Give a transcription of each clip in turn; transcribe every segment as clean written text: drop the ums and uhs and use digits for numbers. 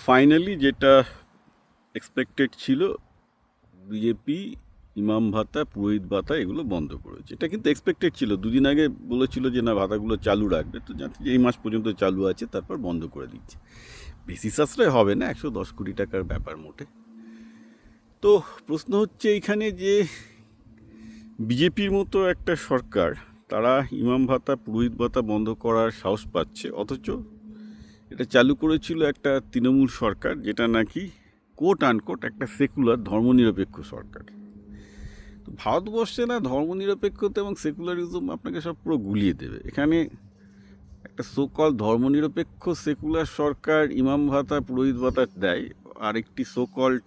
Finally যেটা expected ছিল, BJP ইমাম ভাতা, পুরোহিত ভাতা এগুলো বন্ধ করেছে। এটা কিন্তু এক্সপেক্টেড ছিল। দুদিন আগে বলেছিল যে না, ভাতাগুলো চালু রাখবে, তো জানতে যে এই মাস পর্যন্ত চালু আছে, তারপর বন্ধ করে দিচ্ছে। বেশি সাশ্রয় হবে না, 110 কোটি টাকার ব্যাপার মোটে। তো প্রশ্ন হচ্ছে এইখানে যে বিজেপির মতো একটা সরকার, তারা ইমাম ভাতা, পুরোহিত ভাতা বন্ধ করার সাহস পাচ্ছে, অথচ এটা চালু করেছিল একটা তৃণমূল সরকার, যেটা নাকি কোট আনকোট একটা সেকুলার ধর্মনিরপেক্ষ সরকার। তো ভারতবর্ষে না ধর্মনিরপেক্ষতা এবং সেকুলারিজম আপনাকে সব পুরো গুলিয়ে দেবে। এখানে একটা সোকল ধর্মনিরপেক্ষ সেকুলার সরকার ইমাম ভাতা, পুরোহিত ভাতা দেয়, আর একটি সোকল্ড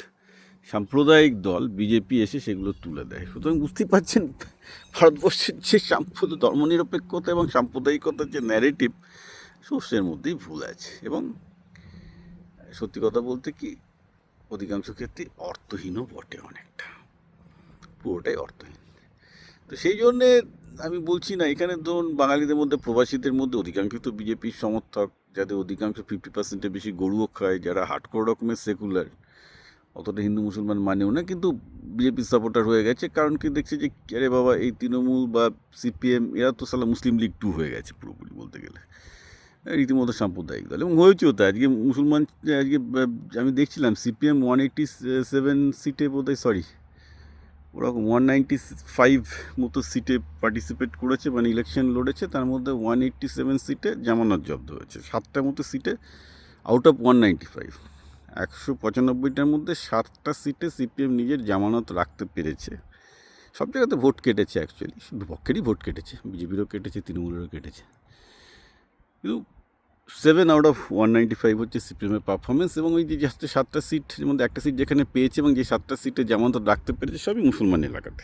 সাম্প্রদায়িক দল বিজেপি এসে সেগুলো তুলে দেয়। সুতরাং বুঝতেই পারছেন ভারতবর্ষের যে ধর্মনিরপেক্ষতা এবং সাম্প্রদায়িকতার যে ন্যারেটিভ, সোর্সের মধ্যেই ভুল আছে, এবং সত্যি কথা বলতে কি অধিকাংশ ক্ষেত্রে অর্থহীনও বটে, অনেকটা, পুরোটাই অর্থহীন। তো সেই জন্যে আমি বলছি না, এখানে ধরুন বাঙালিদের মধ্যে, প্রবাসীদের মধ্যে অধিকাংশ তো বিজেপির সমর্থক, যাদের অধিকাংশ 50%-এর বেশি গরুও খায়, যারা হার্ডকোর রকমের সেকুলার, অতটা হিন্দু মুসলমান মানেও না, কিন্তু বিজেপির সাপোর্টার হয়ে গেছে। কারণ কি দেখছে যে আরে বাবা, এই তৃণমূল বা সিপিএম এরা তো সালা মুসলিম লীগ 2 হয়ে গেছে পুরোপুরি বলতে গেলে, রীতিমতো সাম্প্রদায়িক দল। এবং হয়েছেও তাই। আজকে মুসলমান, আজকে আমি দেখছিলাম সিপিএম 187 সিটে বোধহয়, সরি ওরকম 195 মতো সিটে পার্টিসিপেট করেছে, মানে ইলেকশন লড়েছে। তার মধ্যে 187 সিটে জামানত জব্দ হয়েছে, 7টা মতো সিটে আউট অফ 195। 195টার মধ্যে 7টা সিটে সিপিএম নিজের জামানত রাখতে পেরেছে। সব জায়গাতে ভোট কেটেছে, অ্যাকচুয়ালি শুধু পক্ষেরই ভোট কেটেছে, বিজেপিরও কেটেছে, তৃণমূলেরও কেটেছে, কিন্তু 7 আউট অফ 195 হচ্ছে সিপিএমের পারফরমেন্স। এবং ওই যে 7টা সিটের মধ্যে একটা সিট যেখানে পেয়েছে, এবং যে 7টা সিটে জামানত রাখতে পেরেছে, সবই মুসলমান এলাকাতে।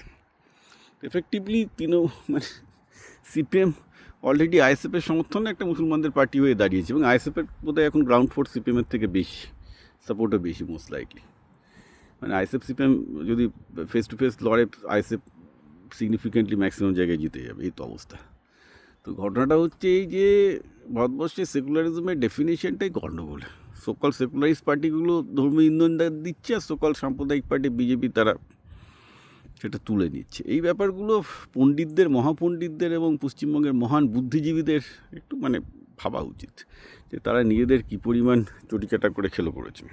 এফেক্টিভলি মানে সিপিএম অলরেডি আইএসএফের সমর্থনে একটা মুসলমানদের পার্টি হয়ে দাঁড়িয়েছে, এবং আইএসএফের বোধহয় এখন গ্রাউন্ড ফোর্স সিপিএমের থেকে বেশি, সাপোর্টও বেশি মোস্ট লাইকলি। মানে আইএসএফ সিপিএম যদি ফেস টু ফেস লড়ে, আইএসএফ সিগনিফিকেন্টলি ম্যাক্সিমাম জায়গায় জিতে যাবে, এই তো অবস্থা। তো ঘটনাটা হচ্ছে এই যে ভারতবর্ষে সেকুলারিজমের ডেফিনেশনটাই গণ্ডগোল। সকল সেকুলারিস্ট পার্টিগুলো ধর্মীয় ইন্ধন দিচ্ছে, আর সকল সাম্প্রদায়িক পার্টি বিজেপি তারা সেটা তুলে নিচ্ছে। এই ব্যাপারগুলো পণ্ডিতদের, মহাপণ্ডিতদের এবং পশ্চিমবঙ্গের মহান বুদ্ধিজীবীদের একটু ভাবা উচিত যে তারা নিজেদের কী পরিমাণ চটিচাটা করে খেলো করেছে।